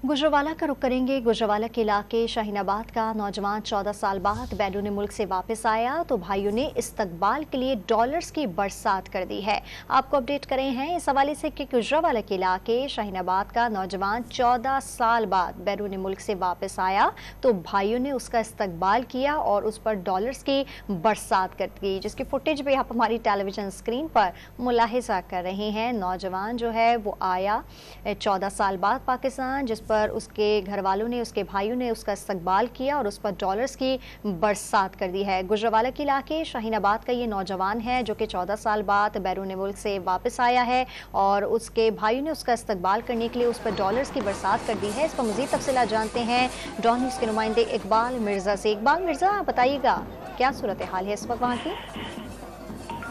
गुजरावाला का रुख करेंगे। गुजरावाला के इलाके शाहीनाबाद का नौजवान 14 साल बाद बैरून मुल्क से वापस आया तो भाइयों ने इस्तकबाल के लिए डॉलर्स की बरसात कर दी है। आपको अपडेट करें हैं इस हवाले से कि गुजरावाला के इलाके शाहीनाबाद का नौजवान 14 साल बाद बैरून मुल्क से वापस आया तो भाइयों ने उसका इस्तकबाल किया और उस पर डॉलर्स की बरसात कर दी, जिसकी फुटेज भी आप हमारी टेलीविजन स्क्रीन पर मुलाहिजा कर रहे हैं। नौजवान जो है वो आया 14 साल बाद पाकिस्तान, जिस पर उसके घर वालों ने, उसके भाइयों ने उसका इस्तकबाल किया और उस पर डॉलर्स की बरसात कर दी है। गुजरावाला के इलाके शाहीनाबाद का ये नौजवान है जो कि 14 साल बाद बैरून मुल्क से वापस आया है और उसके भाइयों ने उसका इस्तकबाल करने के लिए उस पर डॉलर्स की बरसात कर दी है। इस पर मजीद तफसीलात जानते हैं डॉन न्यूज़ के नुमाइंदे इकबाल मिर्जा से। इकबाल मिर्जा, बताइएगा क्या सूरत हाल है इस वक्त वहाँ की?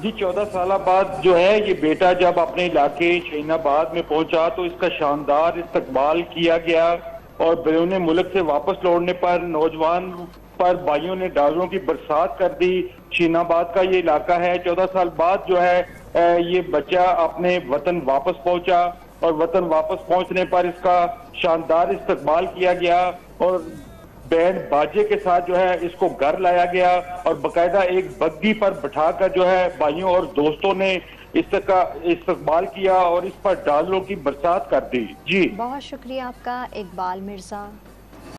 जी, 14 साल बाद जो है ये बेटा जब अपने इलाके शाहीनाबाद में पहुंचा तो इसका शानदार इस्तकबाल किया गया और बैरून मुल्क से वापस लौटने पर नौजवान पर भाइयों ने डॉलरों की बरसात कर दी। शाहीनाबाद का ये इलाका है। 14 साल बाद जो है ये बच्चा अपने वतन वापस पहुंचा और वतन वापस पहुंचने पर इसका शानदार इस्तकबाल किया गया और बैंड बाजे के साथ जो है इसको घर लाया गया और बकायदा एक बग्गी पर बिठाकर जो है भाइयों और दोस्तों ने इसका इस्तकबाल किया और इस पर डॉलरों की बरसात कर दी। जी, बहुत शुक्रिया आपका इकबाल मिर्जा।